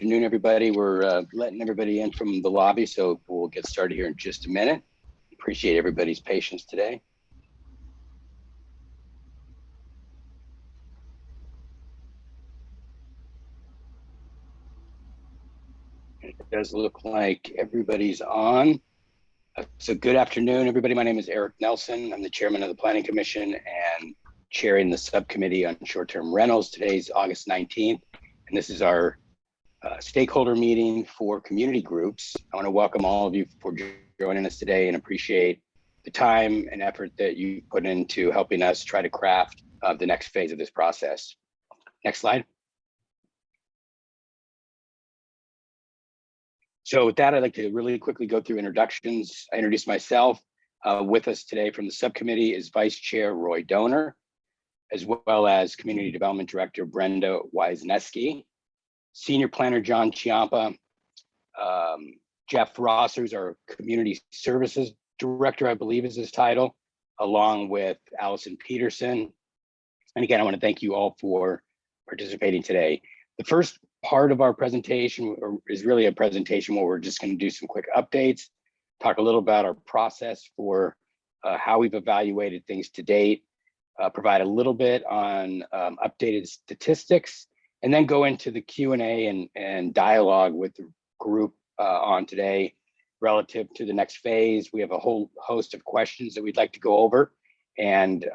afternoon, everybody. We're letting everybody in from the lobby, so we'll get started here in just a minute. Appreciate everybody's patience today. It does look like everybody's on. So good afternoon, everybody. My name is Eric Nelson. I'm the chairman of the Planning Commission and chairing the subcommittee on short-term rentals. Today's August 19th, and this is our stakeholder meeting for community groups. I want to welcome all of you for joining us today and appreciate the time and effort that you put into helping us try to craft the next phase of this process. Next slide. So with that, I'd like to really quickly go through introductions. I introduce myself. With us today from the subcommittee is Vice Chair Roy Donor, as well as Community Development Director Brenda Wisniewski, Senior Planner John Chiampa, Jeff Ross, who's our Community Services Director, I believe is his title, along with Allison Peterson. And again, I want to thank you all for participating today. The first part of our presentation is really a presentation where we're just going to do some quick updates, talk a little about our process for how we've evaluated things to date, provide a little bit on updated statistics, and then go into the Q&A and dialogue with the group on today relative to the next phase. We have a whole host of questions that we'd like to go over and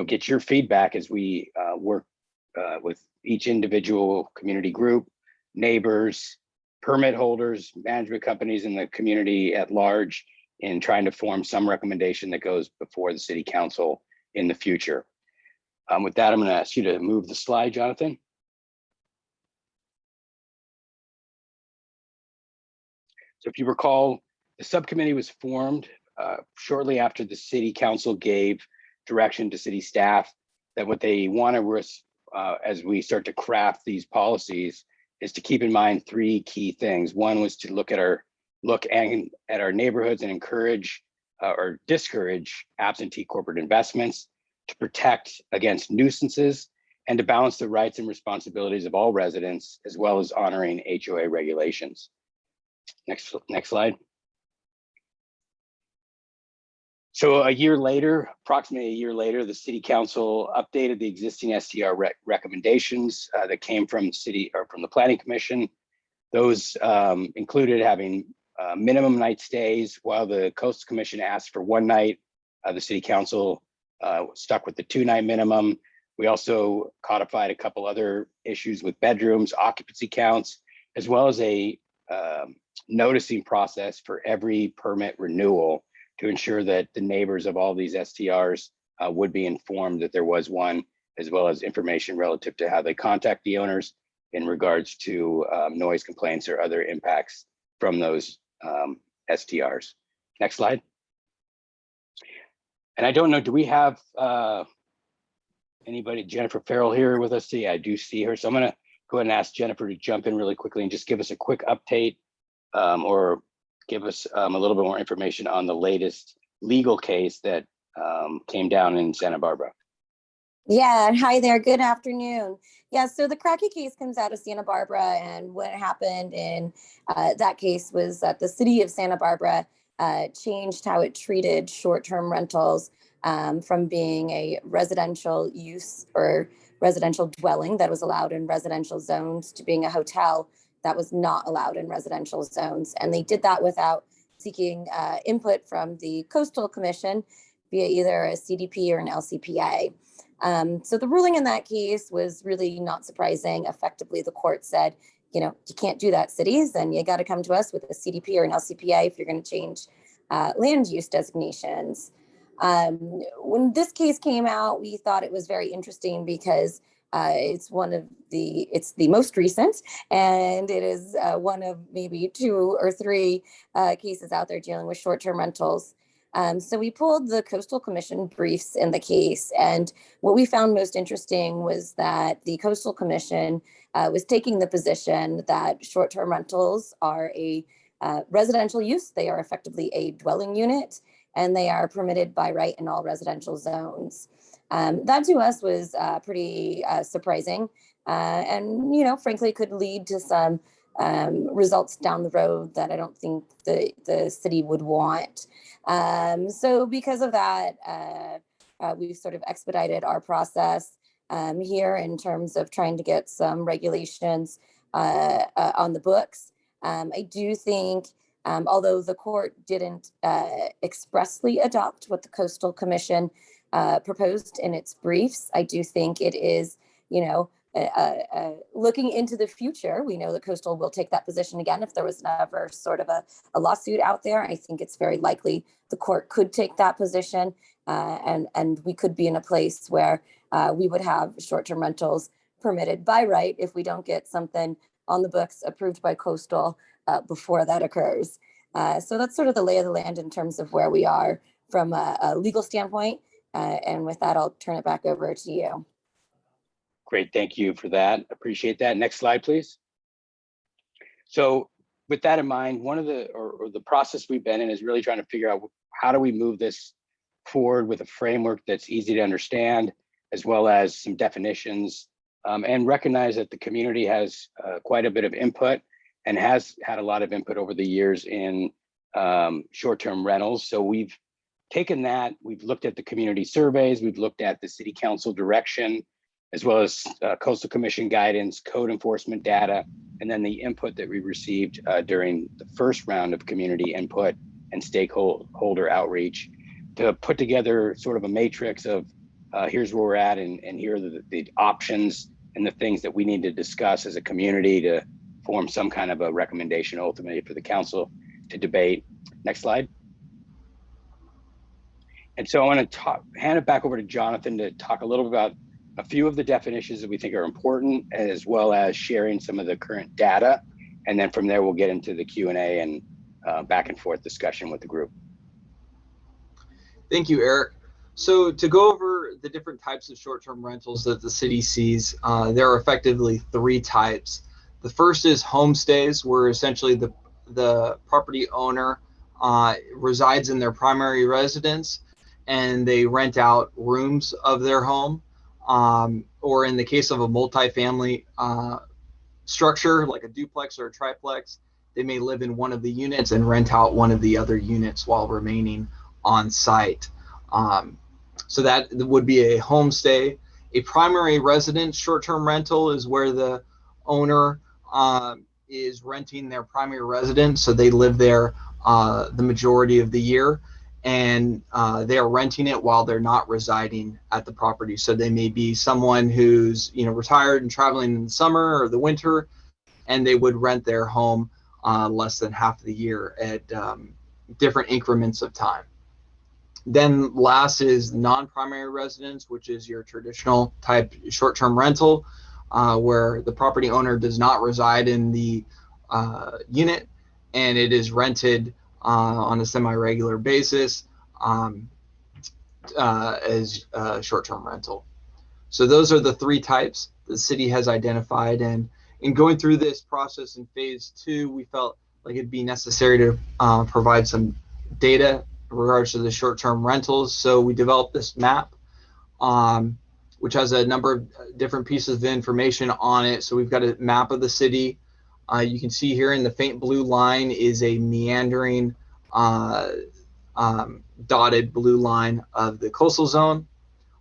get your feedback as we work with each individual community group, neighbors, permit holders, management companies, and the community at large in trying to form some recommendation that goes before the city council in the future. With that, I'm going to ask you to move the slide, Jonathan. So if you recall, the subcommittee was formed shortly after the city council gave direction to city staff that what they want to as we start to craft these policies is to keep in mind three key things. One was to look at our neighborhoods and encourage or discourage absentee corporate investments, to protect against nuisances, and to balance the rights and responsibilities of all residents, as well as honoring HOA regulations. Next slide. So approximately a year later, the city council updated the existing STR recommendations that came from the planning commission. Those included having minimum night stays. While the coastal commission asked for one night, the city council stuck with the 2-night minimum. We also codified a couple other issues with bedrooms, occupancy counts, as well as a noticing process for every permit renewal to ensure that the neighbors of all these STRs would be informed that there was one, as well as information relative to how they contact the owners in regards to noise complaints or other impacts from those STRs. Next slide. And I don't know, do we have anybody, Jennifer Farrell here with us today? I do see her. So I'm gonna go ahead and ask Jennifer to jump in really quickly and just give us a quick update or give us a little bit more information on the latest legal case that came down in Santa Barbara. Yeah, hi there, good afternoon. Yeah, so the Cracky case comes out of Santa Barbara, and what happened in that case was that the city of Santa Barbara changed how it treated short-term rentals from being a residential use or residential dwelling that was allowed in residential zones to being a hotel that was not allowed in residential zones. And they did that without seeking input from the Coastal Commission via either a CDP or an LCPA. So the ruling in that case was really not surprising. Effectively, the court said, you can't do that, cities, and you got to come to us with a CDP or an LCPA if you're going to change land use designations. When this case came out, we thought it was very interesting because it's the most recent, and it is one of maybe 2 or 3 cases out there dealing with short-term rentals. So we pulled the Coastal Commission briefs in the case, and what we found most interesting was that the Coastal Commission was taking the position that short-term rentals are a residential use. They are effectively a dwelling unit, and they are permitted by right in all residential zones. That to us was pretty surprising. and frankly, could lead to some results down the road that I don't think the city would want. So because of that, we've sort of expedited our process here in terms of trying to get some regulations on the books. I do think, although the court didn't expressly adopt what the Coastal Commission proposed in its briefs, I do think it is, looking into the future. We know that Coastal will take that position again if there was never sort of a lawsuit out there. I think it's very likely the court could take that position, and we could be in a place where we would have short-term rentals permitted by right if we don't get something on the books approved by Coastal before that occurs. So that's sort of the lay of the land in terms of where we are from a legal standpoint. And with that, I'll turn it back over to you. Great, thank you for that. Appreciate that. Next slide, please. So with that in mind, one of the process we've been in is really trying to figure out how do we move this forward with a framework that's easy to understand, as well as some definitions, and recognize that the community has quite a bit of input and has had a lot of input over the years in short-term rentals. So we've taken that, we've looked at the community surveys, we've looked at the city council direction, as well as Coastal Commission guidance, code enforcement data, and then the input that we received during the first round of community input and stakeholder outreach to put together sort of a matrix of here's where we're at, and here are the options and the things that we need to discuss as a community to form some kind of a recommendation ultimately for the council to debate. Next slide. And so I want to hand it back over to Jonathan to talk a little bit about a few of the definitions that we think are important, as well as sharing some of the current data. And then from there, we'll get into the Q&A and back and forth discussion with the group. Thank you, Eric. So to go over the different types of short-term rentals that the city sees, there are effectively three types. The first is homestays, where essentially the property owner resides in their primary residence and they rent out rooms of their home. Or in the case of a multifamily structure, like a duplex or a triplex, they may live in one of the units and rent out one of the other units while remaining on site. So that would be a homestay. A primary residence short-term rental is where the owner is renting their primary residence, so they live there the majority of the year, and they are renting it while they're not residing at the property. So they may be someone who's retired and traveling in the summer or the winter, and they would rent their home less than half of the year at different increments of time. Then last is non-primary residence, which is your traditional type short-term rental, where the property owner does not reside in the unit, and it is rented on a semi-regular basis as short-term rental. So those are the three types the city has identified, and in going through this process in phase 2, we felt like it'd be necessary to provide some data in regards to the short-term rentals. So we developed this map, which has a number of different pieces of information on it. So we've got a map of the city. You can see here in the faint blue line is a meandering dotted blue line of the coastal zone.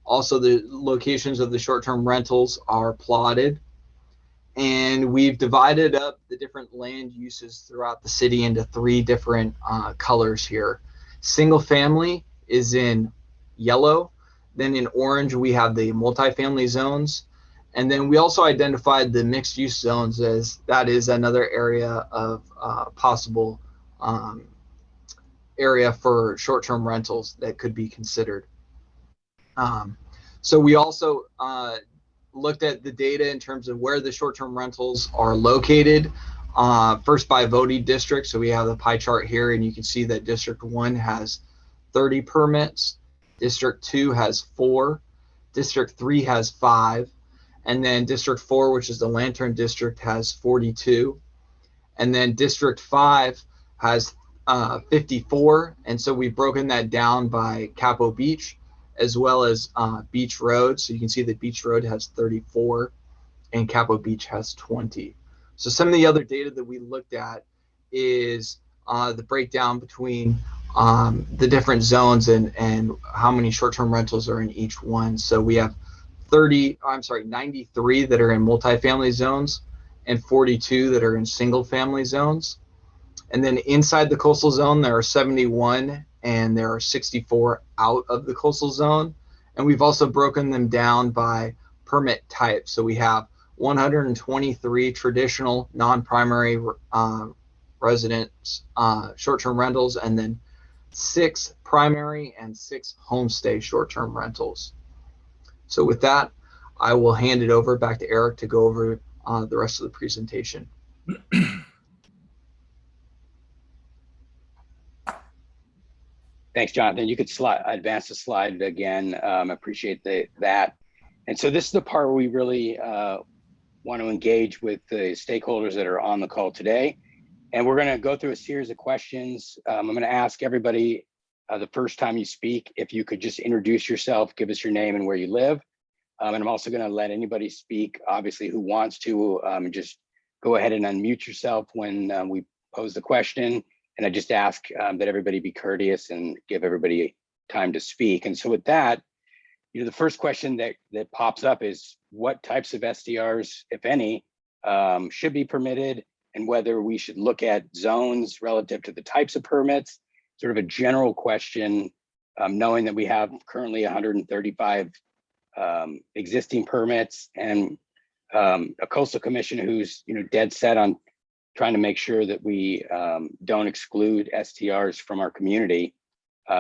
Also, the locations of the short-term rentals are plotted. And we've divided up the different land uses throughout the city into three different colors here. Single family is in yellow. Then in orange, we have the multifamily zones. And then we also identified the mixed use zones, as that is another area of possible area for short-term rentals that could be considered. So we also looked at the data in terms of where the short-term rentals are located, first by voting district. So we have the pie chart here, and you can see that District 1 has 30 permits, District 2 has 4, District 3 has 5, and then District 4, which is the Lantern District, has 42, and then District 5 has 54. And so we've broken that down by Capo Beach as well as Beach Road. So you can see that Beach Road has 34 and Capo Beach has 20. So some of the other data that we looked at is the breakdown between the different zones and how many short-term rentals are in each one. So we have 93 that are in multifamily zones and 42 that are in single-family zones. And then inside the coastal zone, there are 71 and there are 64 out of the coastal zone. And we've also broken them down by permit type. So we have 123 traditional non-primary residence short-term rentals, and then 6 primary and 6 homestay short-term rentals. So with that, I will hand it over back to Eric to go over the rest of the presentation. Thanks, Jonathan. You could advance the slide again. Appreciate that. And so this is the part where we really want to engage with the stakeholders that are on the call today. And we're going to go through a series of questions. I'm going to ask everybody the first time you speak, if you could just introduce yourself, give us your name and where you live. And I'm also going to let anybody speak, obviously, who wants to, just go ahead and unmute yourself when we pose the question. And I just ask that everybody be courteous and give everybody time to speak. And so with that, the first question that pops up is what types of STRs, if any, should be permitted, and whether we should look at zones relative to the types of permits. Sort of a general question, knowing that we have currently 135 existing permits and a coastal commission who's dead set on trying to make sure that we don't exclude STRs from our community.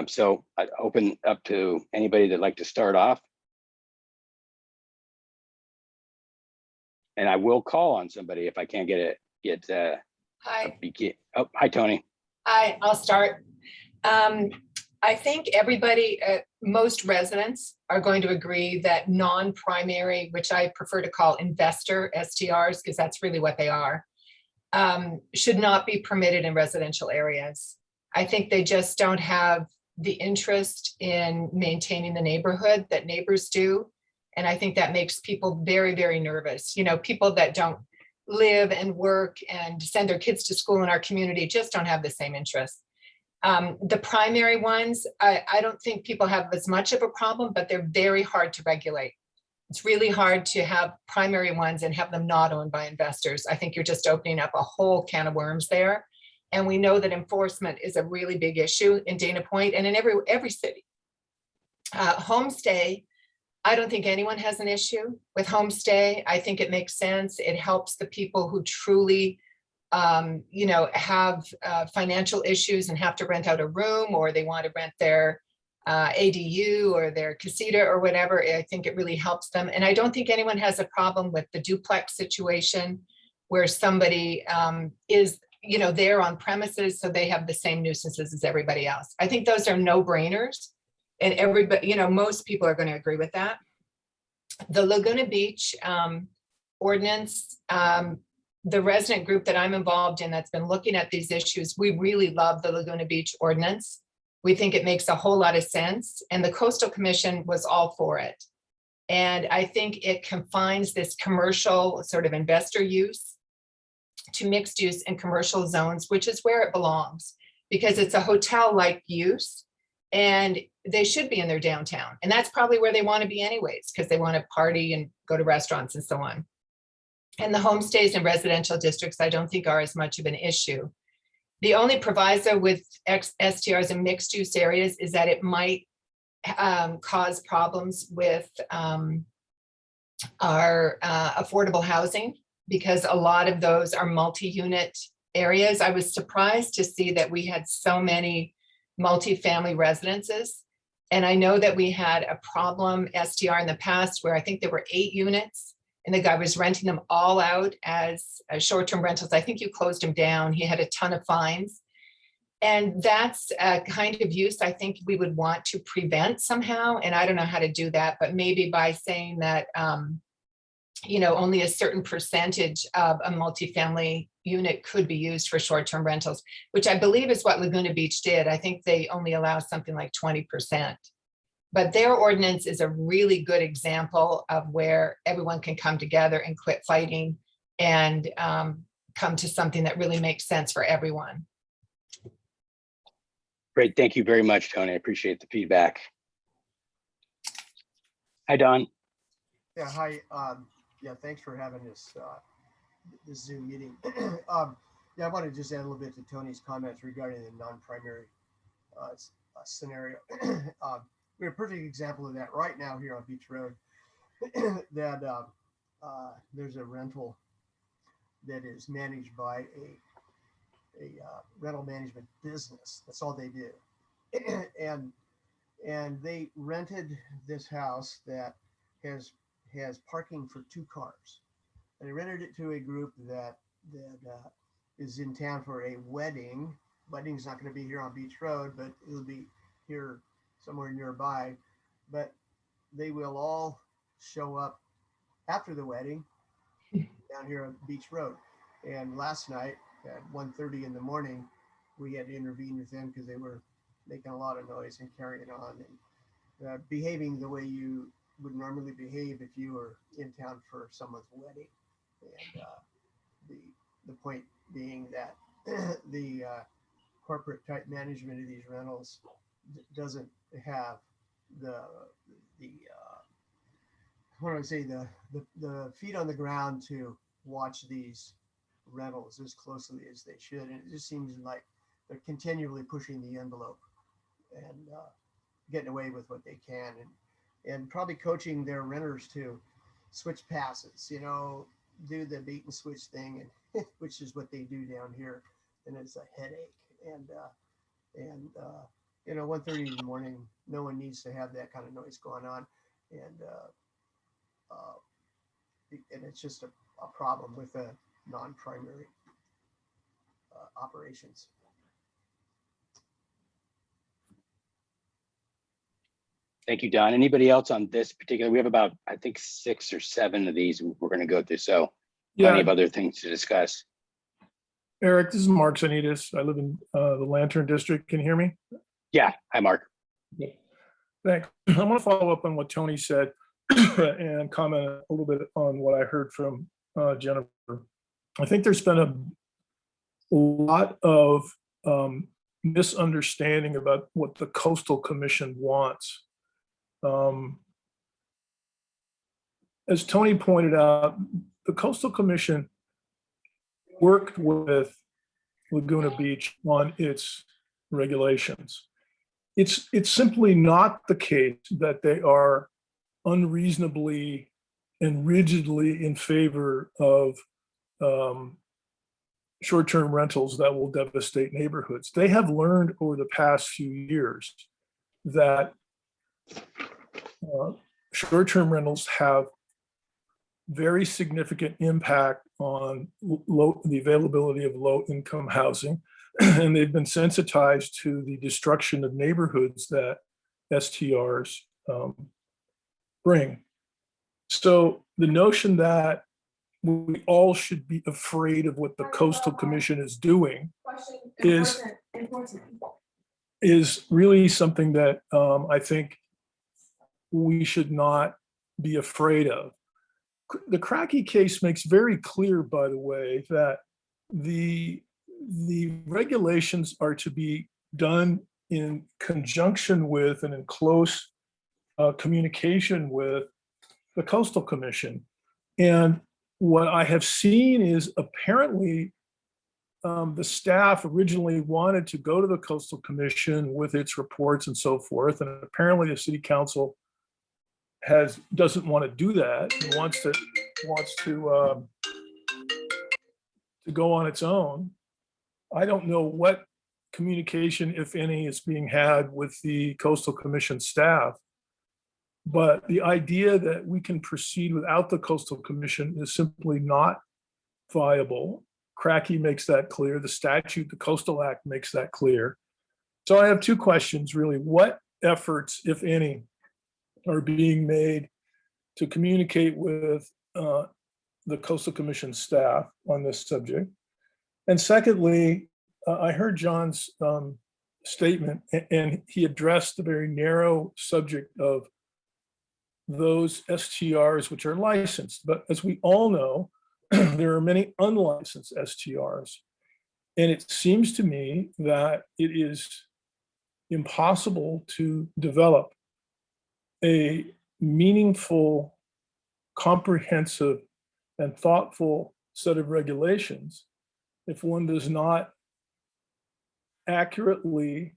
So I open up to anybody that'd like to start off. And I will call on somebody if I can't get Hi. Oh, hi, Tony. Hi, I'll start. I think everybody, most residents are going to agree that non-primary, which I prefer to call investor STRs, because that's really what they are, should not be permitted in residential areas. I think they just don't have the interest in maintaining the neighborhood that neighbors do. And I think that makes people very, very nervous. People that don't live and work and send their kids to school in our community just don't have the same interest. The primary ones, I don't think people have as much of a problem, but they're very hard to regulate. It's really hard to have primary ones and have them not owned by investors. I think you're just opening up a whole can of worms there. And we know that enforcement is a really big issue in Dana Point and in every city. Homestay, I don't think anyone has an issue with homestay. I think it makes sense. It helps the people who truly, have financial issues and have to rent out a room, or they want to rent their ADU or their casita or whatever. I think it really helps them. And I don't think anyone has a problem with the duplex situation where somebody is, there on premises, so they have the same nuisances as everybody else. I think those are no-brainers. And everybody, most people are going to agree with that. The Laguna Beach ordinance, the resident group that I'm involved in that's been looking at these issues, we really love the Laguna Beach ordinance. We think it makes a whole lot of sense. And the Coastal Commission was all for it. And I think it confines this commercial sort of investor use to mixed use and commercial zones, which is where it belongs, because it's a hotel-like use. And they should be in their downtown. And that's probably where they want to be anyways, because they want to party and go to restaurants and so on. And the homestays in residential districts, I don't think are as much of an issue. The only proviso with STRs in mixed use areas is that it might cause problems with our affordable housing, because a lot of those are multi-unit areas. I was surprised to see that we had so many multifamily residences. And I know that we had a problem STR in the past where I think there were 8 units and the guy was renting them all out as short-term rentals. I think you closed him down. He had a ton of fines. And that's a kind of use I think we would want to prevent somehow. And I don't know how to do that, but maybe by saying that, only a certain percentage of a multifamily unit could be used for short-term rentals, which I believe is what Laguna Beach did. I think they only allow something like 20%. But their ordinance is a really good example of where everyone can come together and quit fighting and come to something that really makes sense for everyone. Great. Thank you very much, Tony. I appreciate the feedback. Hi, Don. Yeah, hi. Yeah, thanks for having this this Zoom meeting. Yeah, I want to just add a little bit to Tony's comments regarding the non-primary scenario. We're a perfect example of that right now here on Beach Road. That there's a rental that is managed by a rental management business. That's all they do. And they rented this house that has parking for 2 cars. And they rented it to a group that is in town for a wedding. Wedding's not going to be here on Beach Road, but it'll be here somewhere nearby. But they will all show up after the wedding down here on Beach Road. And last night at 1:30 in the morning, we had to intervene with them because they were making a lot of noise and carrying on and behaving the way you would normally behave if you were in town for someone's wedding. And the point being that the corporate type management of these rentals doesn't have the what do I say, the feet on the ground to watch these rentals as closely as they should. And it just seems like they're continually pushing the envelope and getting away with what they can, and probably coaching their renters to switch passes, you know, do the bait and switch thing, and which is what they do down here, and it's a headache. And you know, 1:30 in the morning, no one needs to have that kind of noise going on, and it's just a problem with the non-primary operations. Thank you, Don. Anybody else on this particular? We have about, I think, 6 or 7 of these we're going to go through. So plenty of other things to discuss. Eric, this is Mark Zanitas. I live in the Lantern District. Can you hear me? Yeah. Hi, Mark. Thanks. I want to follow up on what Tony said and comment a little bit on what I heard from Jennifer. I think there's been a lot of misunderstanding about what the Coastal Commission wants. As Tony pointed out, the Coastal Commission worked with Laguna Beach on its regulations. It's simply not the case that they are unreasonably and rigidly in favor of short-term rentals that will devastate neighborhoods. They have learned over the past few years that short-term rentals have very significant impact on the availability of low-income housing, and they've been sensitized to the destruction of neighborhoods that STRs bring. So the notion that we all should be afraid of what the Coastal Commission is doing is really something that I think we should not be afraid of. The Cracky case makes very clear, by the way, that the regulations are to be done in conjunction with and in close communication with the Coastal Commission. And what I have seen is apparently the staff originally wanted to go to the Coastal Commission with its reports and so forth, and apparently the City Council doesn't want to do that and wants to go on its own. I don't know what communication, if any, is being had with the Coastal Commission staff, but the idea that we can proceed without the Coastal Commission is simply not viable. Cracky makes that clear. The statute, the Coastal Act, makes that clear. So I have 2 questions, really. What efforts, if any, are being made to communicate with the Coastal Commission staff on this subject? And secondly, I heard John's statement, and he addressed the very narrow subject of those STRs which are licensed. But as we all know, there are many unlicensed STRs. And it seems to me that it is impossible to develop a meaningful, comprehensive, and thoughtful set of regulations if one does not accurately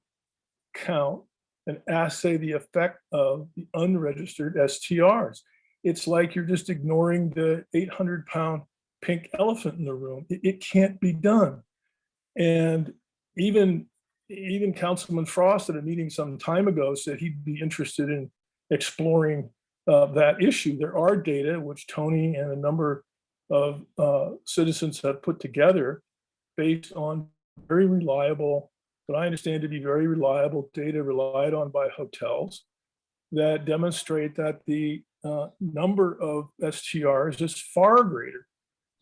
count and assay the effect of the unregistered STRs. It's like you're just ignoring the 800-pound pink elephant in the room. It can't be done. And even Councilman Frost at a meeting some time ago said he'd be interested in exploring that issue. There are data which Tony and a number of citizens have put together based on very reliable, what I understand to be very reliable data relied on by hotels that demonstrate that the number of STRs is far greater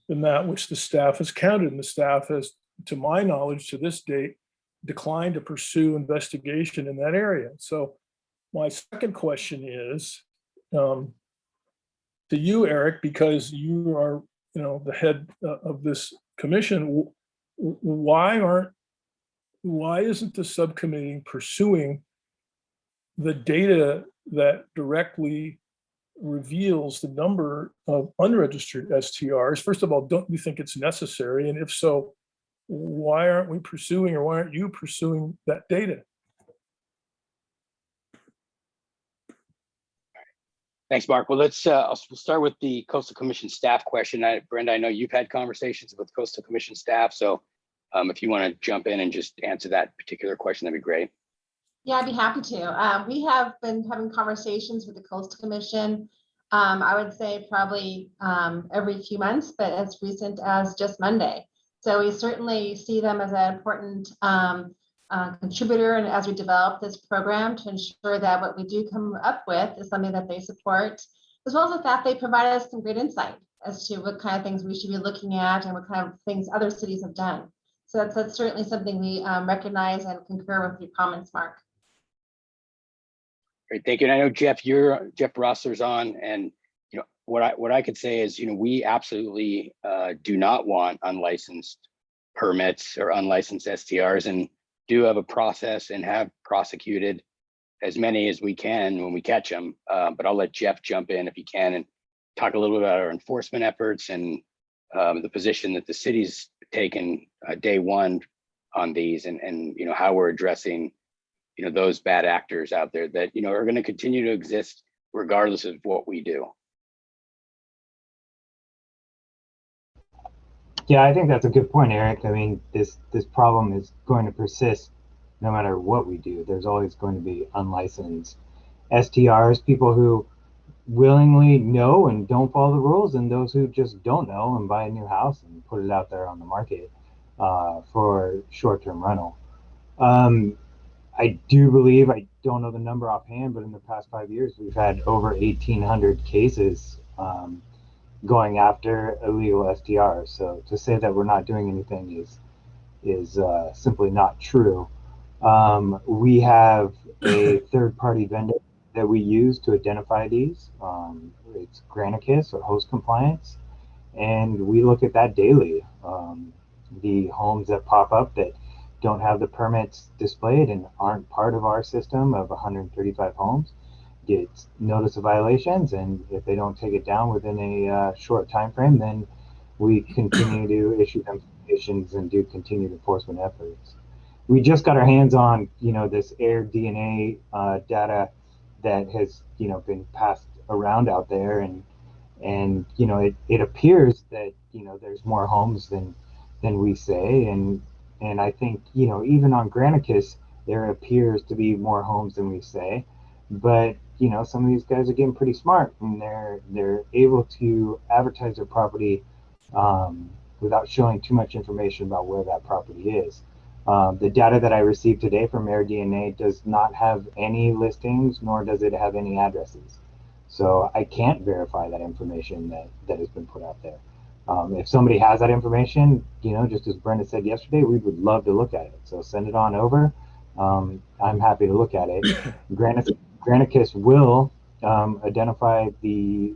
than that which the staff has counted. And the staff has, to my knowledge, to this date, declined to pursue investigation in that area. So my second question is to you, Eric, because you are, the head of this commission. Why isn't the subcommittee pursuing the data that directly reveals the number of unregistered STRs? First of all, don't you think it's necessary? And if so, why aren't we pursuing, or why aren't you pursuing that data? Thanks, Mark. Well, we'll start with the Coastal Commission staff question. Brenda, I know you've had conversations with Coastal Commission staff, so if you want to jump in and just answer that particular question, that'd be great. Yeah, I'd be happy to. We have been having conversations with the Coastal Commission. I would say probably every few months, but as recent as just Monday. So we certainly see them as an important contributor, and as we develop this program, to ensure that what we do come up with is something that they support, as well as the fact they provide us some great insight as to what kind of things we should be looking at and what kind of things other cities have done. So that's certainly something we recognize and concur with your comments, Mark. Great, thank you. And I know Jeff Rossler's on, and what I could say is, we absolutely do not want unlicensed permits or unlicensed STRs, and do have a process and have prosecuted as many as we can when we catch them. But I'll let Jeff jump in if he can and talk a little bit about our enforcement efforts and the position that the city's taken day one on these, and how we're addressing those bad actors out there that are going to continue to exist regardless of what we do. Yeah, I think that's a good point, Eric. I mean, this problem is going to persist no matter what we do. There's always going to be unlicensed STRs, people who willingly know and don't follow the rules, and those who just don't know and buy a new house and put it out there on the market for short-term rental. I do believe, I don't know the number offhand, but in the past 5 years, we've had over 1,800 cases going after illegal STRs. So to say that we're not doing anything is simply not true. We have a third-party vendor that we use to identify these. It's Granicus, or Host Compliance, and we look at that daily. The homes that pop up that don't have the permits displayed and aren't part of our system of 135 homes get notice of violations, and if they don't take it down within a short time frame, then we continue to issue them citations and do continued enforcement efforts. We just got our hands on this air DNA data that has been passed around out there, and it appears that there's more homes than we say, and I think even on Granicus there appears to be more homes than we say, but some of these guys are getting pretty smart, and they're able to advertise their property without showing too much information about where that property is. The data that I received today from AirDNA does not have any listings, nor does it have any addresses. So I can't verify that information that has been put out there. If somebody has that information, just as Brenda said yesterday, we would love to look at it. So send it on over. I'm happy to look at it. Granicus will identify the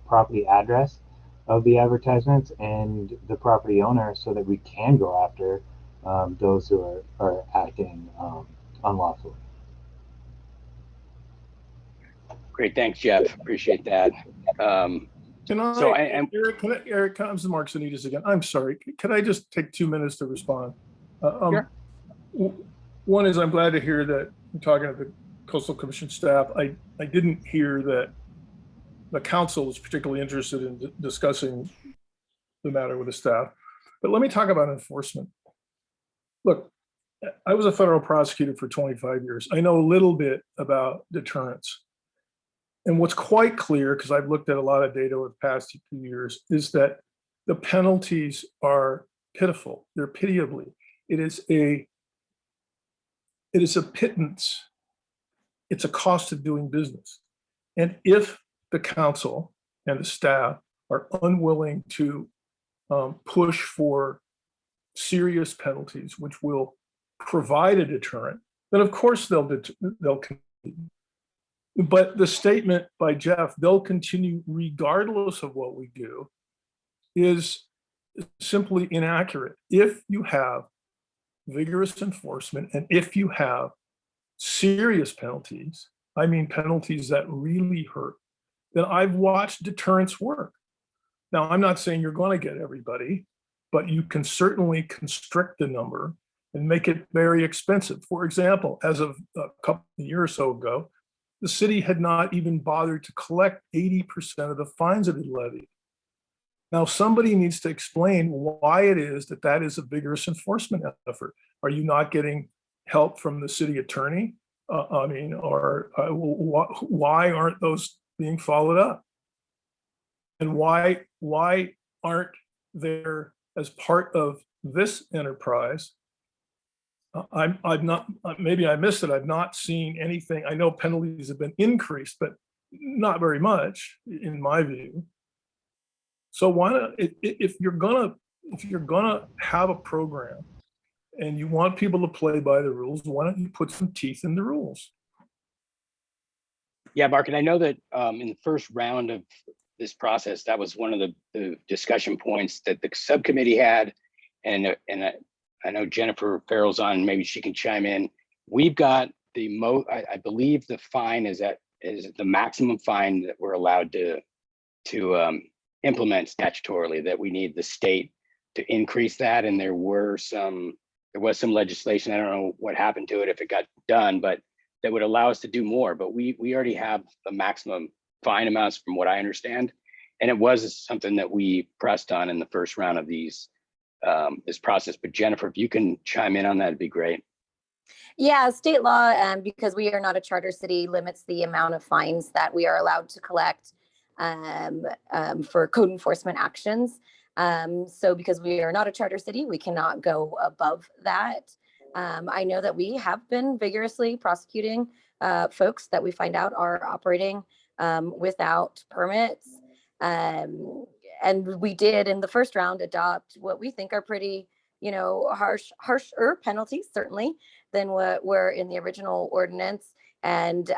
property address of the advertisements and the property owner so that we can go after those who are acting unlawfully. Great, thanks, Jeff. Appreciate that. Eric, comes Mark Sanitas again. I'm sorry. Could I just take 2 minutes to respond? Sure. One is I'm glad to hear that you're talking to the Coastal Commission staff. I didn't hear that the council is particularly interested in discussing the matter with the staff. But let me talk about enforcement. Look, I was a federal prosecutor for 25 years. I know a little bit about deterrence. And what's quite clear, because I've looked at a lot of data over the past 2 years, is that the penalties are pitiful. They're pitiably. It is a pittance. It's a cost of doing business. And if the council and the staff are unwilling to push for serious penalties, which will provide a deterrent, then of course they'll continue. But the statement by Jeff, they'll continue regardless of what we do, is simply inaccurate. If you have vigorous enforcement and if you have serious penalties, I mean penalties that really hurt, then I've watched deterrence work. Now, I'm not saying you're going to get everybody, but you can certainly constrict the number and make it very expensive. For example, as of a couple of years or so ago, the city had not even bothered to collect 80% of the fines it had levied. Now, somebody needs to explain why it is that that is a vigorous enforcement effort. Are you not getting help from the city attorney? Why aren't those being followed up? And why aren't there, as part of this enterprise, I've not, maybe I missed it, I've not seen anything. I know penalties have been increased, but not very much in my view. So why not, if you're gonna have a program and you want people to play by the rules, why don't you put some teeth in the rules? Yeah, Mark, and I know that in the first round of this process, that was one of the discussion points that the subcommittee had, and I know Jennifer Farrell's on, maybe she can chime in. We've got I believe the fine is the maximum fine that we're allowed to implement statutorily, that we need the state to increase that. And there was some legislation, I don't know what happened to it, if it got done, but that would allow us to do more. But we already have the maximum fine amounts from what I understand. And it was something that we pressed on in the first round of this process. But Jennifer, if you can chime in on that, it'd be great. Yeah, state law, because we are not a charter city, limits the amount of fines that we are allowed to collect for code enforcement actions. So because we are not a charter city, we cannot go above that. I know that we have been vigorously prosecuting folks that we find out are operating without permits. And we did in the first round adopt what we think are pretty, harsher penalties, certainly, than what were in the original ordinance. And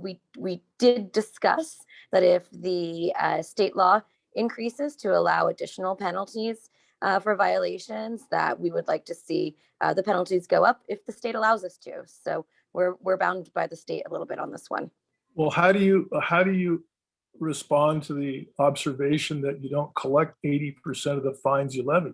we did discuss that if the state law increases to allow additional penalties for violations, that we would like to see the penalties go up if the state allows us to. So we're bound by the state a little bit on this one. Well, how do you respond to the observation that you don't collect 80% of the fines you levy?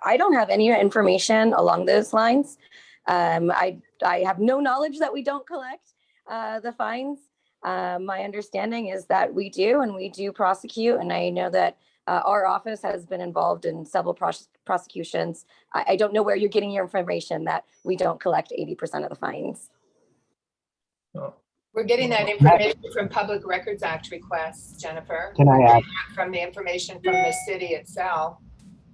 I don't have any information along those lines. I have no knowledge that we don't collect the fines. My understanding is that we do, and we do prosecute. And I know that our office has been involved in several prosecutions. I don't know where you're getting your information that we don't collect 80% of the fines. Oh. We're getting that information from Public Records Act requests, Jennifer. Can I add? From the information from the city itself.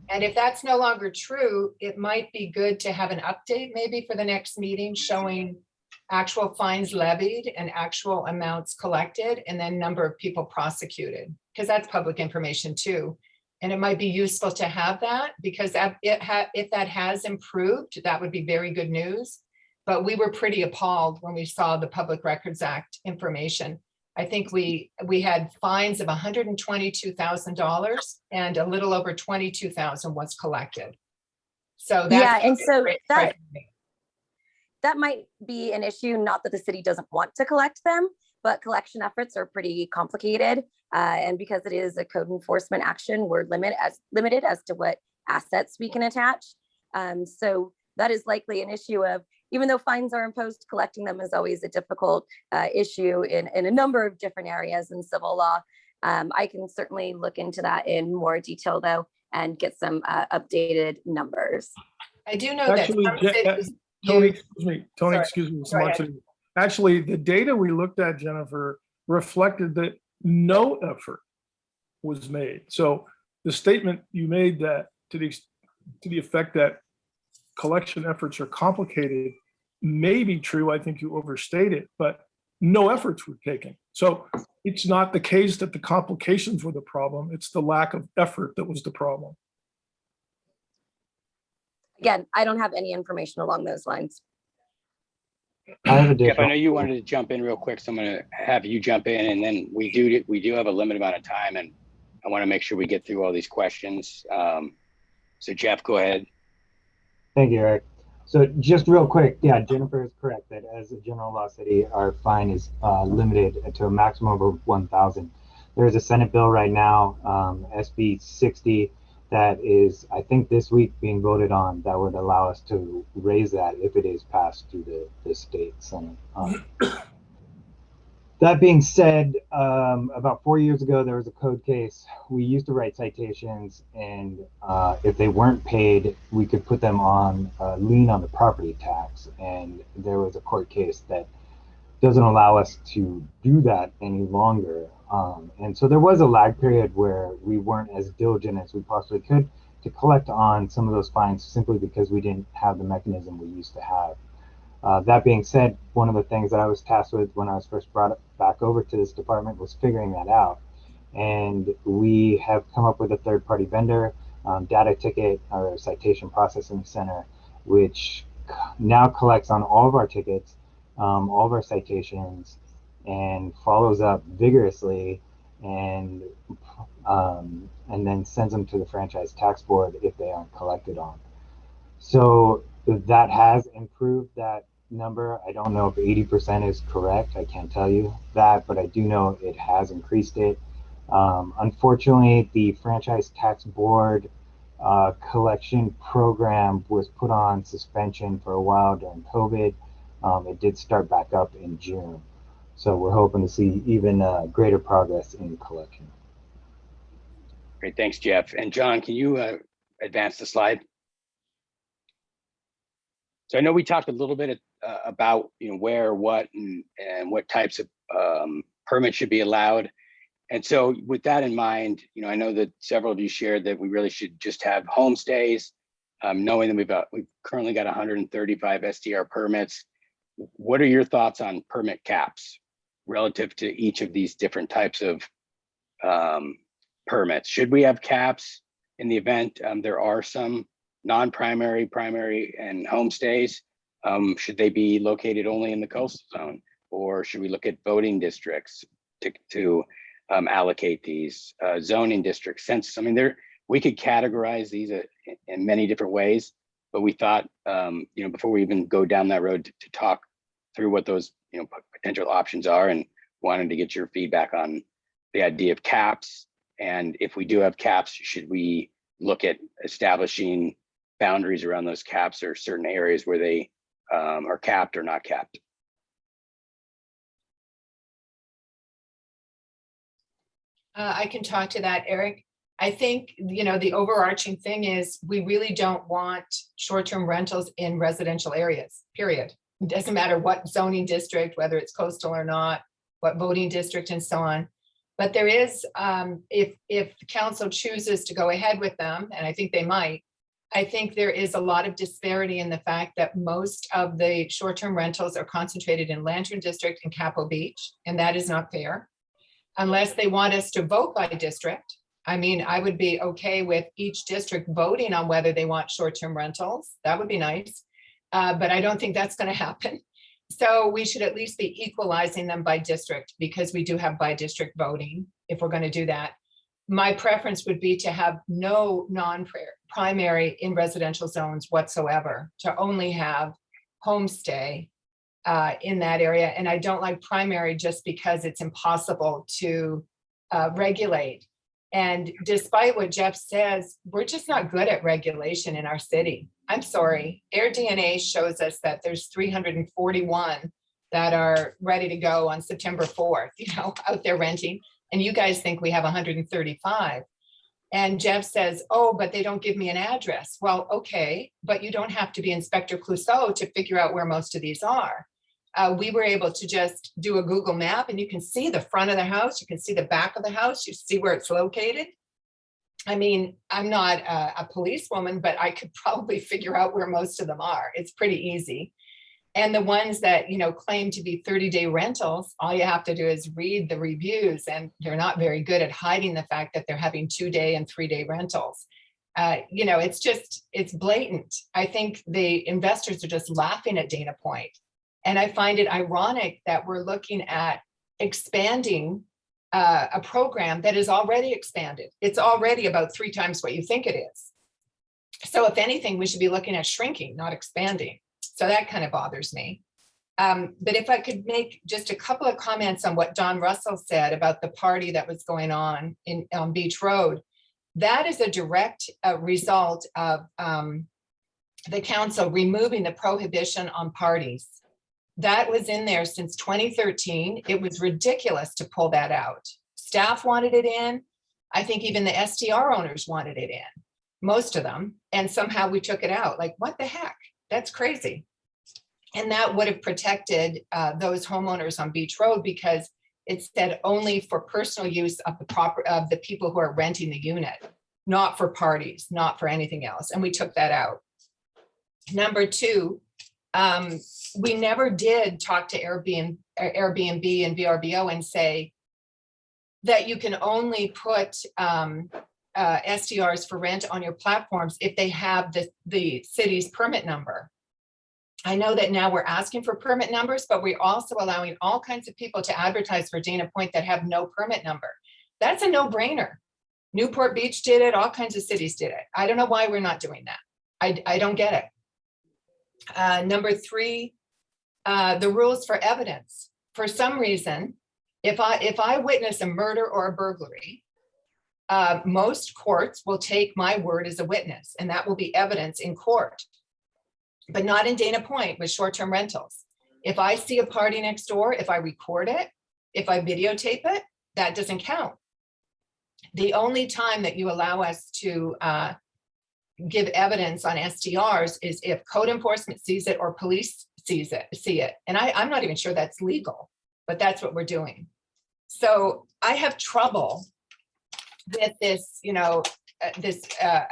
And if that's no longer true, it might be good to have an update maybe for the next meeting showing actual fines levied and actual amounts collected and then number of people prosecuted, because that's public information too. And it might be useful to have that, because if that has improved, that would be very good news. But we were pretty appalled when we saw the Public Records Act information. I think we had fines of $122,000 and a little over 22,000 was collected. So that's Yeah, and so right. that might be an issue, not that the city doesn't want to collect them, but collection efforts are pretty complicated. And because it is a code enforcement action, we're limited as to what assets we can attach. So that is likely an issue of, even though fines are imposed, collecting them is always a difficult issue in a number of different areas in civil law. I can certainly look into that in more detail though, and get some updated numbers. I do know Actually, that Tony, excuse me, Tony, Sorry. excuse me, Go ahead. Marcy. Actually, the data we looked at, Jennifer, reflected that no effort was made. So the statement you made that to the effect that collection efforts are complicated may be true. I think you overstate it, but no efforts were taken. So it's not the case that the complications were the problem. It's the lack of effort that was the problem. Again, I don't have any information along those lines. I have Jeff, I know additional. you wanted to jump in real quick, so I'm going to have you jump in, and then we do have a limited amount of time, and I want to make sure we get through all these questions. So Jeff, go ahead. Thank you, Eric. So just real quick, yeah, Jennifer is correct that as a general law city, our fine is limited to a maximum of 1,000. There is a Senate bill right now, SB 60, that is, I think this week being voted on, that would allow us to raise that if it is passed through the state Senate. That being said, about 4 years ago, there was a code case. We used to write citations, and if they weren't paid, we could put them on lien on the property tax. And there was a court case that doesn't allow us to do that any longer. And so there was a lag period where we weren't as diligent as we possibly could to collect on some of those fines, simply because we didn't have the mechanism we used to have. That being said, one of the things that I was tasked with when I was first brought back over to this department was figuring that out. And we have come up with a third-party vendor, Data Ticket, or Citation Processing Center, which now collects on all of our tickets, all of our citations, and follows up vigorously, and then sends them to the franchise tax board if they aren't collected on. So that has improved that number. I don't know if 80% is correct. I can't tell you that, but I do know it has increased it. Unfortunately, the franchise tax board collection program was put on suspension for a while during COVID. It did start back up in June. So we're hoping to see even greater progress in collection. Great, thanks, Jeff. And John, can you advance the slide? So I know we talked a little bit about where, what, and what types of permits should be allowed. And so with that in mind, I know that several of you shared that we really should just have homestays, knowing that we've currently got 135 STR permits. What are your thoughts on permit caps relative to each of these different types of permits? Should we have caps in the event there are some non-primary, primary, and homestays? Should they be located only in the coastal zone, or should we look at voting districts to allocate these zoning district census? I mean, we could categorize these in many different ways, but we thought, before we even go down that road to talk through what those potential options are, and wanted to get your feedback on the idea of caps. And if we do have caps, should we look at establishing boundaries around those caps, or certain areas where they are capped or not capped? I can talk to that, Eric. I think, the overarching thing is we really don't want short-term rentals in residential areas, period. It doesn't matter what zoning district, whether it's coastal or not, what voting district and so on. But there is, if the council chooses to go ahead with them, and I think they might, I think there is a lot of disparity in the fact that most of the short-term rentals are concentrated in Lantern District and Capitol Beach, and that is not fair. Unless they want us to vote by district, I mean, I would be okay with each district voting on whether they want short-term rentals. That would be nice. But I don't think that's going to happen. So we should at least be equalizing them by district, because we do have by district voting if we're going to do that. My preference would be to have no non-primary in residential zones whatsoever, to only have homestay in that area. And I don't like primary just because it's impossible to regulate. And despite what Jeff says, we're just not good at regulation in our city. I'm sorry. AirDNA shows us that there's 341 that are ready to go on September 4th, out there renting. And you guys think we have 135. And Jeff says, oh, but they don't give me an address. Well, okay, but you don't have to be Inspector Clouseau to figure out where most of these are. We were able to just do a Google map, and you can see the front of the house, you can see the back of the house, you see where it's located. I mean, I'm not a policewoman, but I could probably figure out where most of them are. It's pretty easy. And the ones that, claim to be 30-day rentals, all you have to do is read the reviews, and they're not very good at hiding the fact that they're having 2-day and 3-day rentals. It's blatant. I think the investors are just laughing at Dana Point. And I find it ironic that we're looking at expanding a program that is already expanded. It's already about 3 times what you think it is. So if anything, we should be looking at shrinking, not expanding. So that kind of bothers me. But if I could make just a couple of comments on what Don Russell said about the party that was going on on Beach Road, that is a direct result of the council removing the prohibition on parties. That was in there since 2013. It was ridiculous to pull that out. Staff wanted it in. I think even the STR owners wanted it in, most of them. And somehow we took it out. Like, what the heck? That's crazy. And that would have protected those homeowners on Beach Road, because it said only for personal use of the people who are renting the unit, not for parties, not for anything else. And we took that out. Number 2, we never did talk to Airbnb and VRBO and say that you can only put STRs for rent on your platforms if they have the city's permit number. I know that now we're asking for permit numbers, but we're also allowing all kinds of people to advertise for Dana Point that have no permit number. That's a no-brainer. Newport Beach did it. All kinds of cities did it. I don't know why we're not doing that. I don't get it. Number 3, the rules for evidence. For some reason, if I witness a murder or a burglary, most courts will take my word as a witness, and that will be evidence in court, but not in Dana Point with short-term rentals. If I see a party next door, if I record it, if I videotape it, that doesn't count. The only time that you allow us to give evidence on STRs is if code enforcement sees it or police see it. And I'm not even sure that's legal, but that's what we're doing. So I have trouble with this, this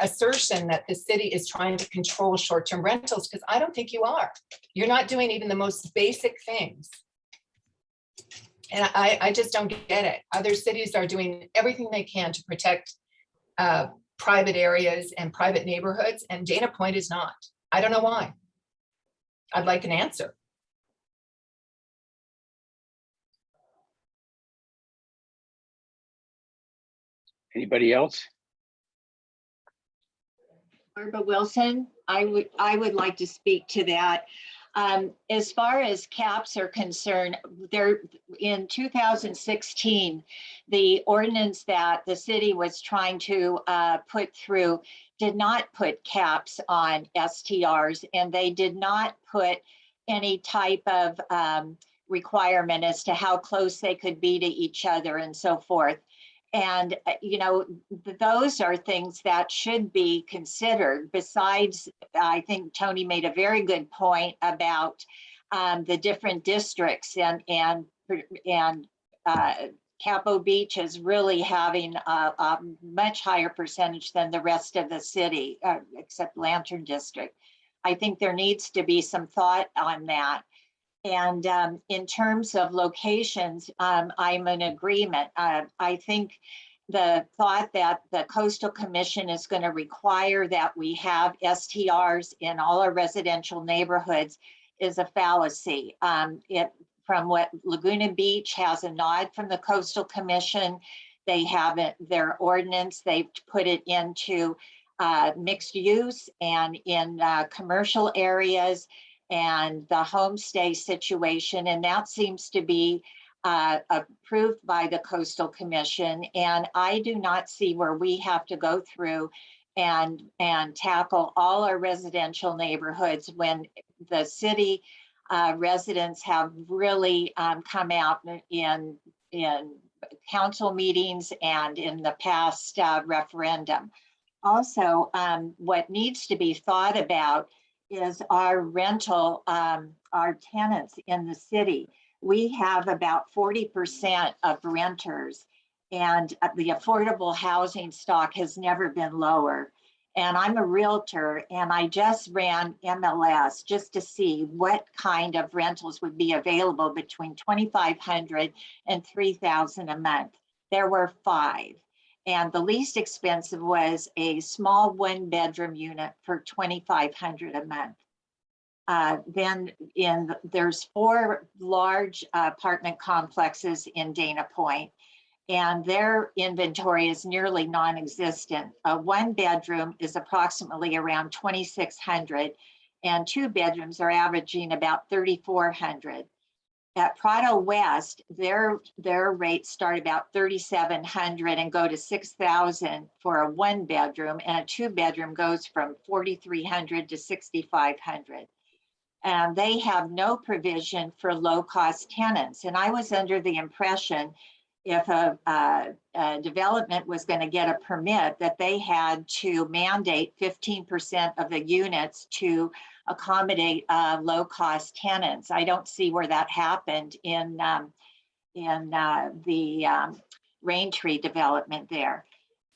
assertion that the city is trying to control short-term rentals, because I don't think you are. You're not doing even the most basic things. And I just don't get it. Other cities are doing everything they can to protect private areas and private neighborhoods, and Dana Point is not. I don't know why. I'd like an answer. Anybody else? Barbara Wilson, I would like to speak to that. As far as caps are concerned, there in 2016, the ordinance that the city was trying to put through did not put caps on STRs, and they did not put any type of requirement as to how close they could be to each other and so forth. And, those are things that should be considered. Besides, I think Tony made a very good point about the different districts, and Capo Beach is really having a much higher percentage than the rest of the city, except Lantern District. I think there needs to be some thought on that. And in terms of locations, I'm in agreement. I think the thought that the Coastal Commission is going to require that we have STRs in all our residential neighborhoods is a fallacy. From what Laguna Beach has a nod from the Coastal Commission, they have it, their ordinance, they've put it into mixed use and in commercial areas and the homestay situation. And that seems to be approved by the Coastal Commission. And I do not see where we have to go through and tackle all our residential neighborhoods when the city residents have really come out in council meetings and in the past referendum. Also, what needs to be thought about is our rental, our tenants in the city. We have about 40% of renters, and the affordable housing stock has never been lower. And I'm a realtor, and I just ran MLS just to see what kind of rentals would be available between $2,500 and $3,000 a month. There were 5. And the least expensive was a small 1-bedroom unit for $2,500 a month. Then there's 4 large apartment complexes in Dana Point, and their inventory is nearly non-existent. A 1-bedroom is approximately around $2,600, and 2 bedrooms are averaging about $3,400. At Prado West, their rates start about $3,700 and go to $6,000 for a 1-bedroom, and a 2-bedroom goes from $4,300 to $6,500. And they have no provision for low-cost tenants. And I was under the impression if a development was going to get a permit, that they had to mandate 15% of the units to accommodate low-cost tenants. I don't see where that happened in the Raintree development there.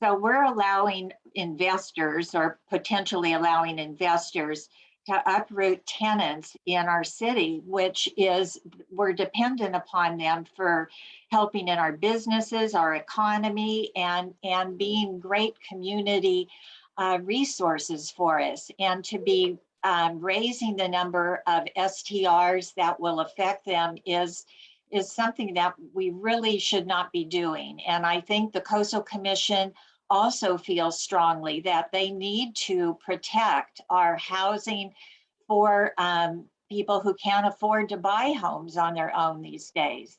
So we're allowing investors, or potentially allowing investors, to uproot tenants in our city, which is, we're dependent upon them for helping in our businesses, our economy, and being great community resources for us. And to be raising the number of STRs that will affect them is something that we really should not be doing. And I think the Coastal Commission also feels strongly that they need to protect our housing for people who can't afford to buy homes on their own these days.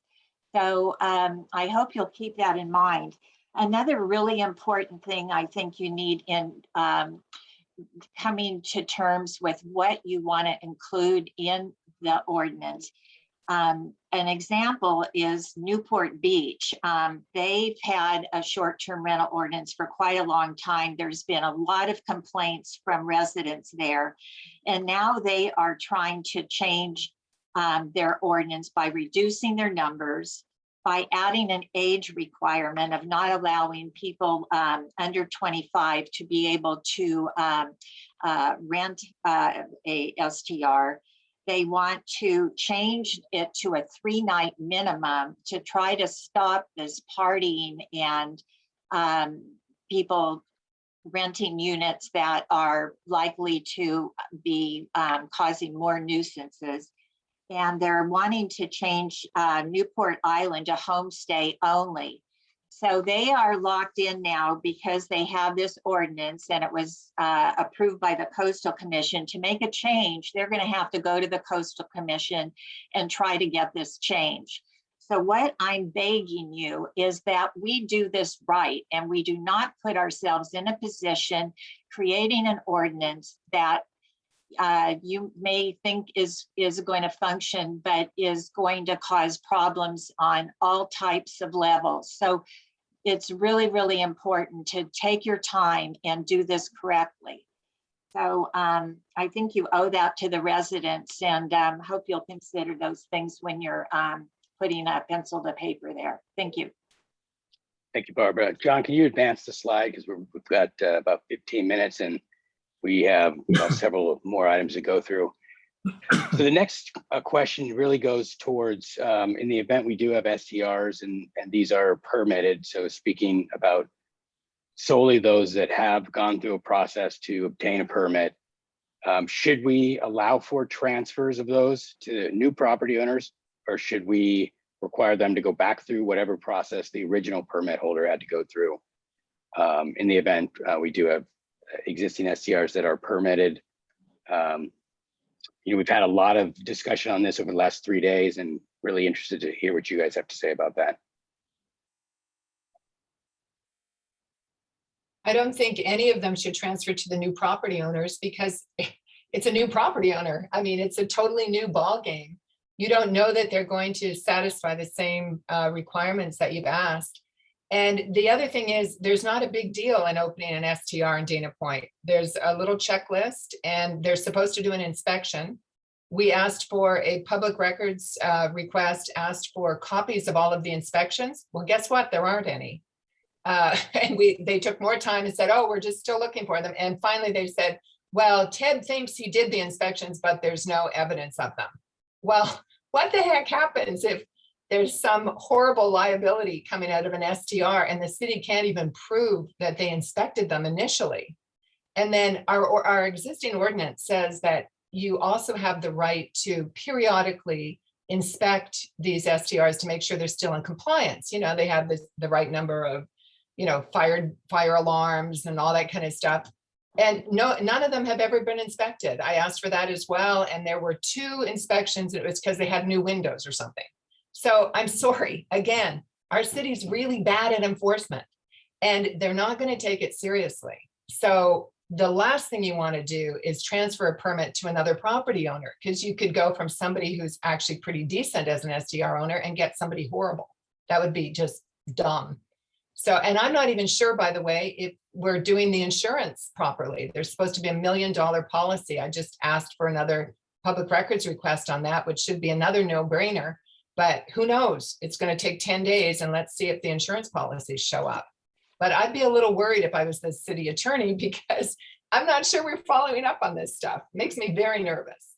So I hope you'll keep that in mind. Another really important thing I think you need in coming to terms with what you want to include in the ordinance. An example is Newport Beach. They've had a short-term rental ordinance for quite a long time. There's been a lot of complaints from residents there. And now they are trying to change their ordinance by reducing their numbers, by adding an age requirement of not allowing people under 25 to be able to rent a STR. They want to change it to a 3-night minimum to try to stop this partying and people renting units that are likely to be causing more nuisances. And they're wanting to change Newport Island to homestay only. So they are locked in now because they have this ordinance, and it was approved by the Coastal Commission. To make a change, they're going to have to go to the Coastal Commission and try to get this change. So what I'm begging you is that we do this right, and we do not put ourselves in a position creating an ordinance that you may think is going to function, but is going to cause problems on all types of levels. So it's really, really important to take your time and do this correctly. So I think you owe that to the residents, and hope you'll consider those things when you're putting a pencil to paper there. Thank you. Thank you, Barbara. John, can you advance the slide? Because we've got about 15 minutes and we have several more items to go through. So the next question really goes towards, in the event we do have STRs and these are permitted, so speaking about solely those that have gone through a process to obtain a permit, should we allow for transfers of those to new property owners, or should we require them to go back through whatever process the original permit holder had to go through? In the event we do have existing STRs that are permitted. We've had a lot of discussion on this over the last 3 days, and really interested to hear what you guys have to say about that. I don't think any of them should transfer to the new property owners because it's a new property owner. I mean, it's a totally new ball game. You don't know that they're going to satisfy the same requirements that you've asked. And the other thing is, there's not a big deal in opening an STR in Dana Point. There's a little checklist and they're supposed to do an inspection. We asked for a public records request, asked for copies of all of the inspections. Well, guess what? There aren't any. And they took more time and said, oh, we're just still looking for them. And finally they said, well, Ted thinks he did the inspections, but there's no evidence of them. Well, what the heck happens if there's some horrible liability coming out of an STR and the city can't even prove that they inspected them initially? And then our existing ordinance says that you also have the right to periodically inspect these STRs to make sure they're still in compliance. They have the right number of, fire alarms and all that kind of stuff. And none of them have ever been inspected. I asked for that as well. And there were 2 inspections. It was because they had new windows or something. So I'm sorry, again, our city's really bad at enforcement and they're not going to take it seriously. So the last thing you want to do is transfer a permit to another property owner, because you could go from somebody who's actually pretty decent as an STR owner and get somebody horrible. That would be just dumb. So, and I'm not even sure, by the way, if we're doing the insurance properly. There's supposed to be $1 million policy. I just asked for another public records request on that, which should be another no-brainer. But who knows? It's going to take 10 days and let's see if the insurance policies show up. But I'd be a little worried if I was the city attorney, because I'm not sure we're following up on this stuff. It makes me very nervous.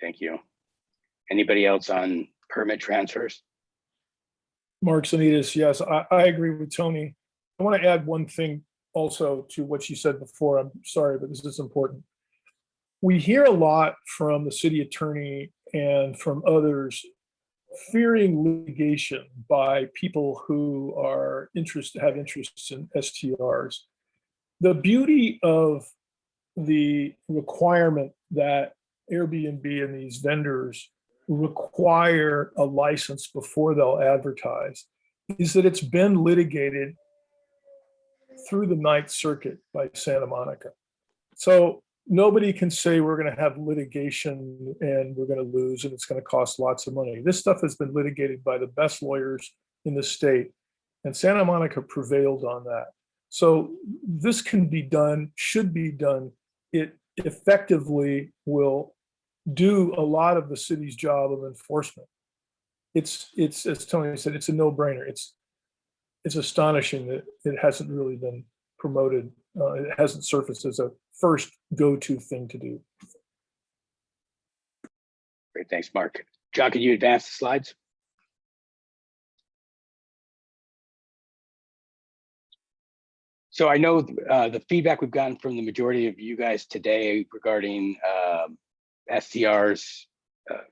Thank you. Anybody else on permit transfers? Mark Sanitas, yes, I agree with Tony. I want to add one thing also to what she said before. I'm sorry, but this is important. We hear a lot from the city attorney and from others fearing litigation by people who have interests in STRs. The beauty of the requirement that Airbnb and these vendors require a license before they'll advertise is that it's been litigated through the Ninth Circuit by Santa Monica. So nobody can say we're going to have litigation and we're going to lose and it's going to cost lots of money. This stuff has been litigated by the best lawyers in the state, and Santa Monica prevailed on that. So this can be done, should be done. It effectively will do a lot of the city's job of enforcement. It's as Tony said, it's a no-brainer. It's astonishing that it hasn't really been promoted. It hasn't surfaced as a first go-to thing to do. Great, thanks, Mark. John, can you advance the slides? So I know the feedback we've gotten from the majority of you guys today regarding STRs,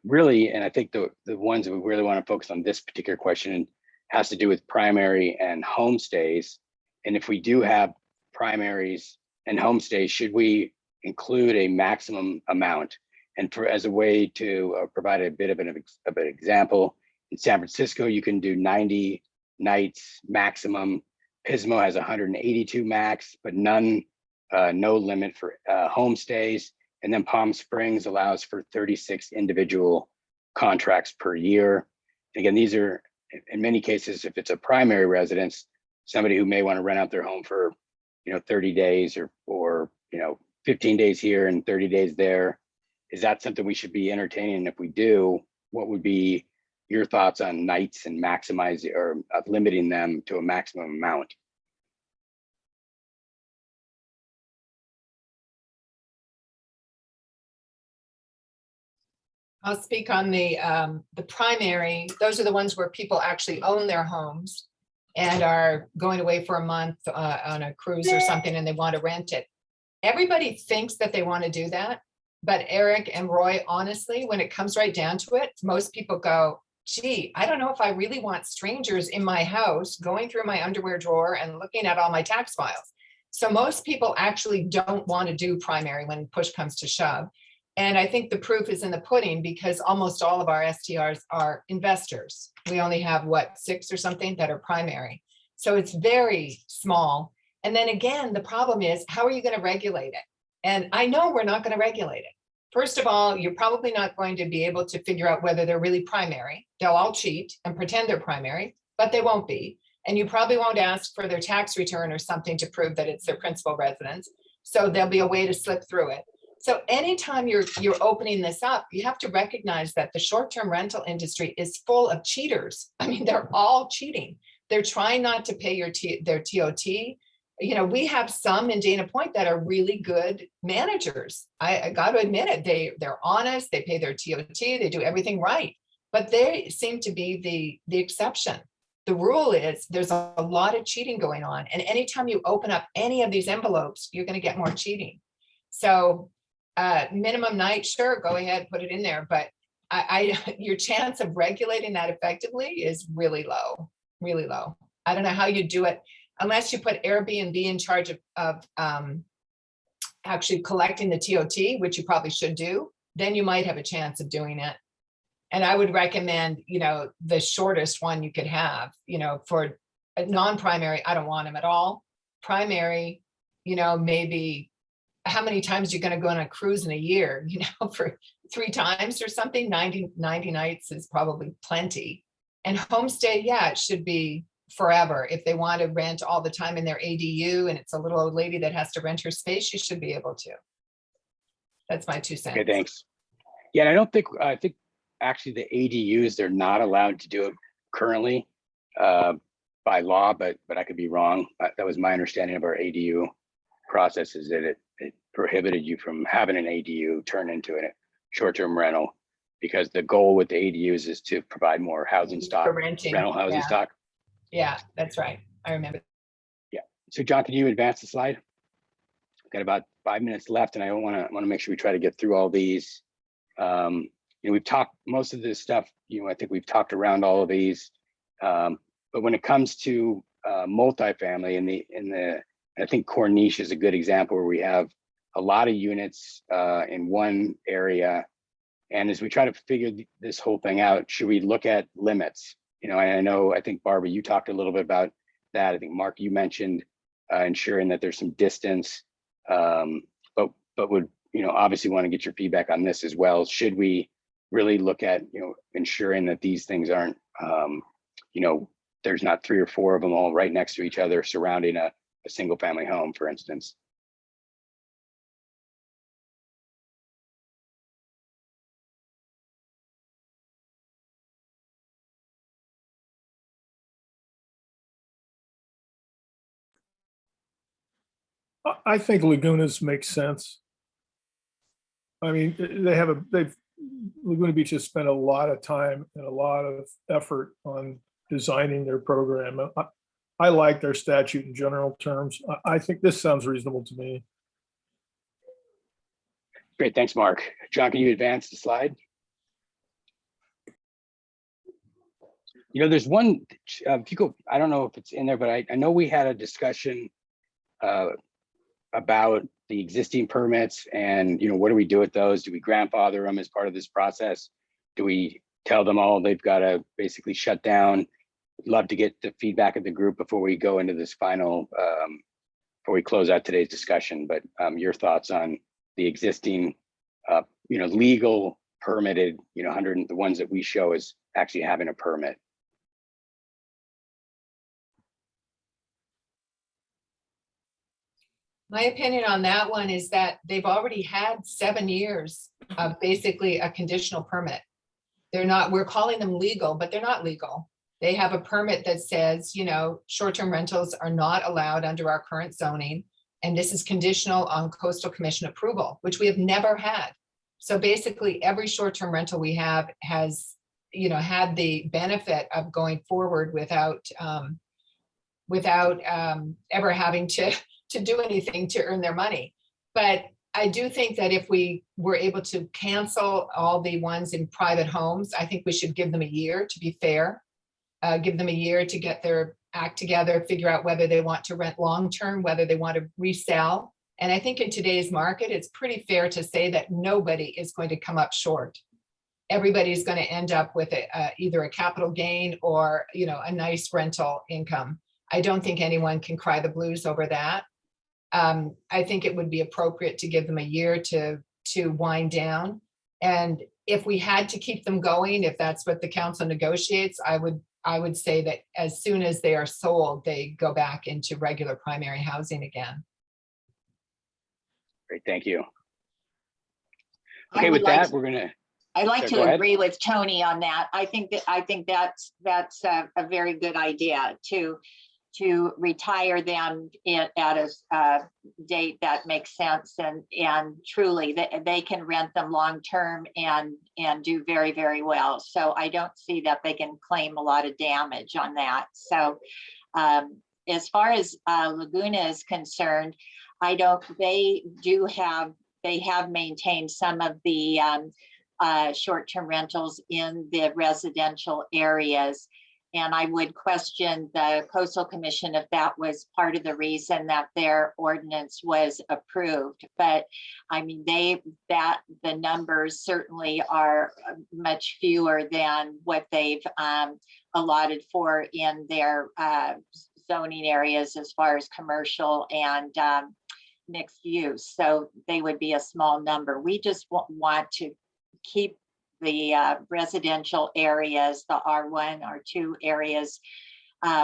really, and I think the ones that we really want to focus on this particular question has to do with primary and homestays. And if we do have primaries and homestays, should we include a maximum amount? And as a way to provide a bit of an example, in San Francisco, you can do 90 nights maximum. Pismo has 182 max, but no limit for homestays. And then Palm Springs allows for 36 individual contracts per year. Again, these are, in many cases, if it's a primary residence, somebody who may want to rent out their home for 30 days or 15 days here and 30 days there. Is that something we should be entertaining? And if we do, what would be your thoughts on nights and maximizing or limiting them to a maximum amount? I'll speak on the primary. Those are the ones where people actually own their homes and are going away for a month on a cruise or something, and they want to rent it. Everybody thinks that they want to do that, but Eric and Roy, honestly, when it comes right down to it, most people go, gee, I don't know if I really want strangers in my house going through my underwear drawer and looking at all my tax files. So most people actually don't want to do primary when push comes to shove. And I think the proof is in the pudding, because almost all of our STRs are investors. We only have, what, 6 or something that are primary. So it's very small. And then again, the problem is, how are you going to regulate it? And I know we're not going to regulate it. First of all, you're probably not going to be able to figure out whether they're really primary. They'll all cheat and pretend they're primary, but they won't be. And you probably won't ask for their tax return or something to prove that it's their principal residence. So there'll be a way to slip through it. So anytime you're opening this up, you have to recognize that the short-term rental industry is full of cheaters. I mean, they're all cheating. They're trying not to pay their TOT. You know, we have some in Dana Point that are really good managers. I got to admit it. They're honest. They pay their TOT. They do everything right. But they seem to be the exception. The rule is there's a lot of cheating going on. And anytime you open up any of these envelopes, you're going to get more cheating. So minimum night, sure, go ahead, put it in there. But your chance of regulating that effectively is really low, really low. I don't know how you do it unless you put Airbnb in charge of actually collecting the TOT, which you probably should do. Then you might have a chance of doing it. And I would recommend, you know, the shortest one you could have, you know, for a non-primary, I don't want them at all. Primary, you know, maybe how many times you're going to go on a cruise in a year, you know, for 3 times or something. 90 nights is probably plenty. And homestay, yeah, it should be forever. If they want to rent all the time in their ADU and it's a little old lady that has to rent her space, you should be able to. That's my 2 cents. Okay, thanks. Yeah, and I think actually the ADUs, they're not allowed to do it currently by law, but I could be wrong. That was my understanding of our ADU process, is that it prohibited you from having an ADU turn into a short-term rental, because the goal with the ADUs is to provide more housing stock, For renting, rental housing yeah. stock. Yeah, that's right. I remember. Yeah. So John, can you advance the slide? Got about 5 minutes left, and I want to make sure we try to get through all these. You know, we've talked most of this stuff. You know, I think we've talked around all of these. But when it comes to multifamily, I think Corniche is a good example where we have a lot of units in one area. And as we try to figure this whole thing out, should we look at limits? You know, I think Barbara, you talked a little bit about that. I think Mark, you mentioned ensuring that there's some distance, but would, you know, obviously want to get your feedback on this as well. Should we really look at, you know, ensuring that these things aren't, you know, there's not 3 or 4 of them all right next to each other surrounding a single family home, for instance? I think Lagunas make sense. I mean, Laguna Beach has spent a lot of time and a lot of effort on designing their program. I like their statute in general terms. I think this sounds reasonable to me. Great, thanks, Mark. John, can you advance the slide? You know, there's one, if you go, I don't know if it's in there, but I know we had a discussion about the existing permits and, you know, what do we do with those? Do we grandfather them as part of this process? Do we tell them all they've got to basically shut down? Love to get the feedback of the group before we go into this final, before we close out today's discussion, but your thoughts on the existing, you know, legal permitted, you know, the ones that we show as actually having a permit. My opinion on that one is that they've already had 7 years of basically a conditional permit. We're calling them legal, but they're not legal. They have a permit that says, you know, short-term rentals are not allowed under our current zoning. And this is conditional on Coastal Commission approval, which we have never had. So basically, every short-term rental we have has, had the benefit of going forward without ever having to do anything to earn their money. But I do think that if we were able to cancel all the ones in private homes, I think we should give them a year to be fair. Give them a year to get their act together, figure out whether they want to rent long-term, whether they want to resell. And I think in today's market, it's pretty fair to say that nobody is going to come up short. Everybody's going to end up with either a capital gain or, a nice rental income. I don't think anyone can cry the blues over that. I think it would be appropriate to give them a year to wind down. And if we had to keep them going, if that's what the council negotiates, I would say that as soon as they are sold, they go back into regular primary housing again. Great, thank you. I Okay, would with like that, we're gonna. I'd like Sorry, go to ahead. agree with Tony on that. I think that's a very good idea to retire them at a date that makes sense, and truly they can rent them long term and do very, very well. So I don't see that they can claim a lot of damage on that. So as far as Laguna is concerned, they have maintained some of the short-term rentals in the residential areas. And I would question the Coastal Commission if that was part of the reason that their ordinance was approved. But I mean, the numbers certainly are much fewer than what they've allotted for in their zoning areas as far as commercial and mixed use. So they would be a small number. We just want to keep the residential areas, the R1, R2 areas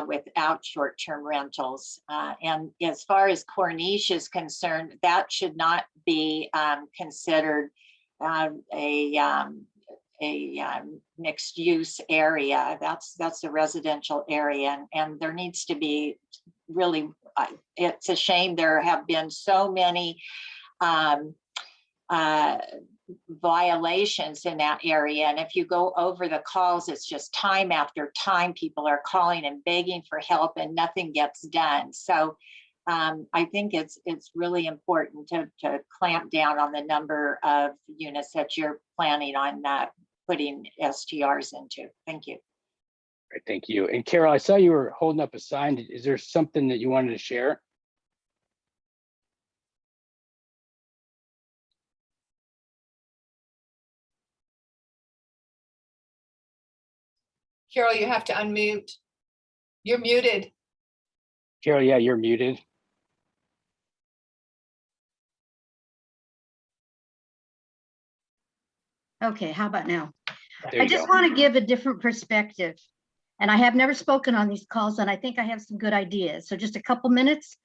without short-term rentals. And as far as Corniche is concerned, that should not be considered a mixed use area. That's a residential area, and there needs to be really, it's a shame there have been so many violations in that area. And if you go over the calls, it's just time after time, people are calling and begging for help and nothing gets done. So I think it's really important to clamp down on the number of units that you're planning on putting STRs into. Thank you. Great, thank you. And Carol, I saw you were holding up a sign. Is there something that you wanted to share? Carol, you have to unmute. You're muted. Carol, yeah, you're muted. Okay, how about now? There I you just go. want to give a different perspective. And I have never spoken on these calls, and I think I have some good ideas. So just a couple minutes.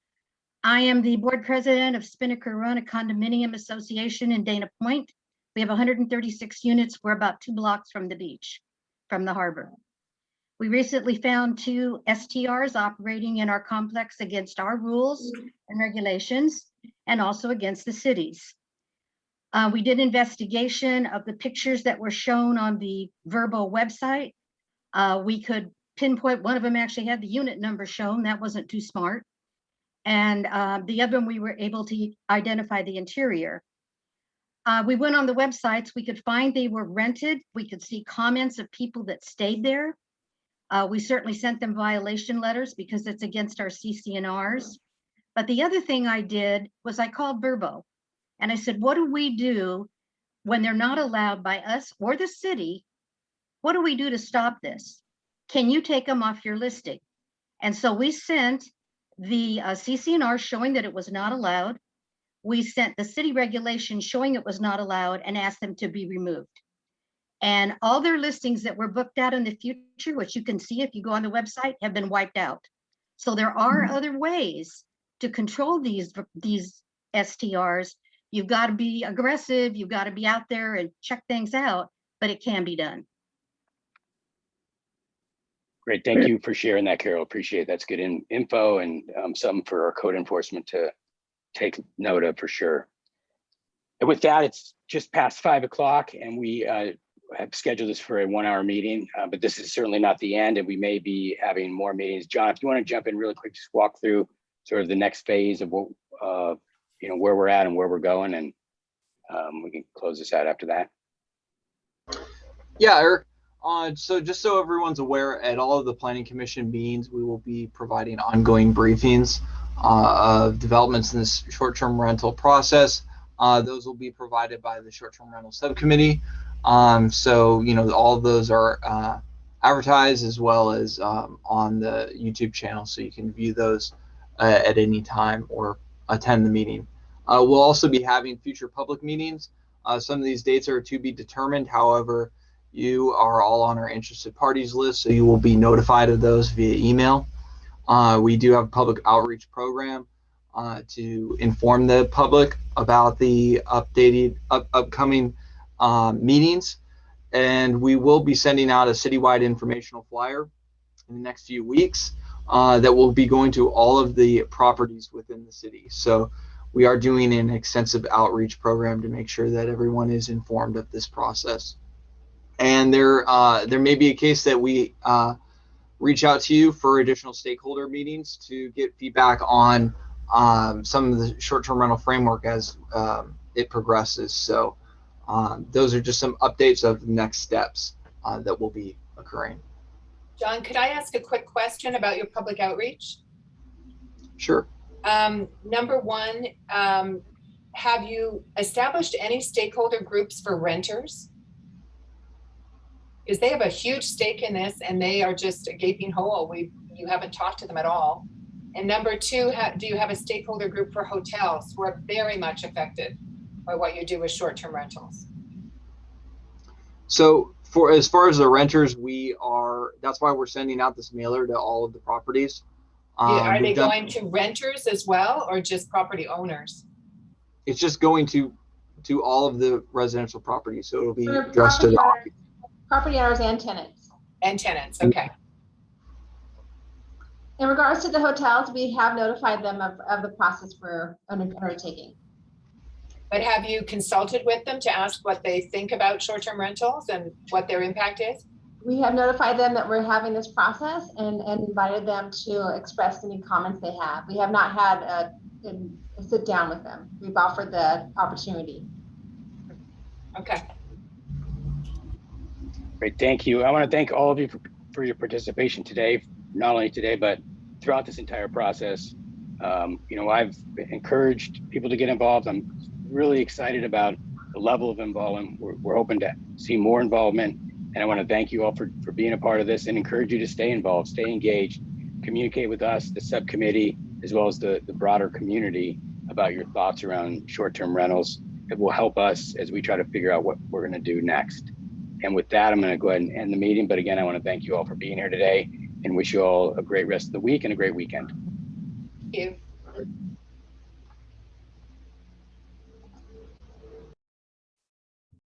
I am the board president of Spinnaker Run, a condominium association in Dana Point. We have 136 units. We're about 2 blocks from the beach, from the harbor. We recently found 2 STRs operating in our complex against our rules and regulations, and also against the city's. We did investigation of the pictures that were shown on the Verbo website. We could pinpoint one of them actually had the unit number shown. That wasn't too smart. And the other one, we were able to identify the interior. We went on the websites. We could find they were rented. We could see comments of people that stayed there. We certainly sent them violation letters because it's against our CC&Rs. But the other thing I did was I called Verbo and I said, what do we do when they're not allowed by us or the city? What do we do to stop this? Can you take them off your listing? And so we sent the CC&R showing that it was not allowed. We sent the city regulation showing it was not allowed and asked them to be removed. And all their listings that were booked out in the future, which you can see if you go on the website, have been wiped out. So there are other ways to control these STRs. You've got to be aggressive. You've got to be out there and check things out, but it can be done. Great, thank you for sharing that, Carol. Appreciate it. That's good info and something for our code enforcement to take note of for sure. And with that, it's just past 5 o'clock, and we have scheduled this for a 1-hour meeting, but this is certainly not the end, and we may be having more meetings. John, if you want to jump in really quick, just walk through sort of the next phase of what, where we're at and where we're going, and we can close this out after that. Yeah, Eric. So just so everyone's aware, at all of the Planning Commission meetings, we will be providing ongoing briefings of developments in this short-term rental process. Those will be provided by the short-term rental subcommittee. So, all of those are advertised as well as on the YouTube channel, so you can view those at any time or attend the meeting. We'll also be having future public meetings. Some of these dates are to be determined. However, you are all on our interested parties list, so you will be notified of those via email. We do have a public outreach program to inform the public about the upcoming meetings, and we will be sending out a citywide informational flyer in the next few weeks that will be going to all of the properties within the city. So we are doing an extensive outreach program to make sure that everyone is informed of this process. And there may be a case that we reach out to you for additional stakeholder meetings to get feedback on some of the short-term rental framework as it progresses. So those are just some updates of the next steps that will be occurring. John, could I ask a quick question about your public outreach? Sure. Number one, have you established any stakeholder groups for renters? Because they have a huge stake in this and they are just a gaping hole. You haven't talked to them at all. And number two, do you have a stakeholder group for hotels who are very much affected by what you do with short-term rentals? So as far as the renters, that's why we're sending out this mailer to all of the properties. Are they going to renters as well, or just property owners? It's just going to all of the residential properties. So it'll be addressed to property owners and tenants. And tenants, okay. In regards to the hotels, we have notified them of the process for undertaking. But have you consulted with them to ask what they think about short-term rentals and what their impact is? We have notified them that we're having this process and invited them to express any comments they have. We have not had a sit down with them. We've offered the opportunity. Okay. Great, thank you. I want to thank all of you for your participation today, not only today, but throughout this entire process. I've encouraged people to get involved. I'm really excited about the level of involvement. We're hoping to see more involvement. And I want to thank you all for being a part of this and encourage you to stay involved, stay engaged, communicate with us, the subcommittee, as well as the broader community about your thoughts around short-term rentals. It will help us as we try to figure out what we're going to do next. And with that, I'm going to go ahead and end the meeting. But again, I want to thank you all for being here today and wish you all a great rest of the week and a great weekend. Thank you.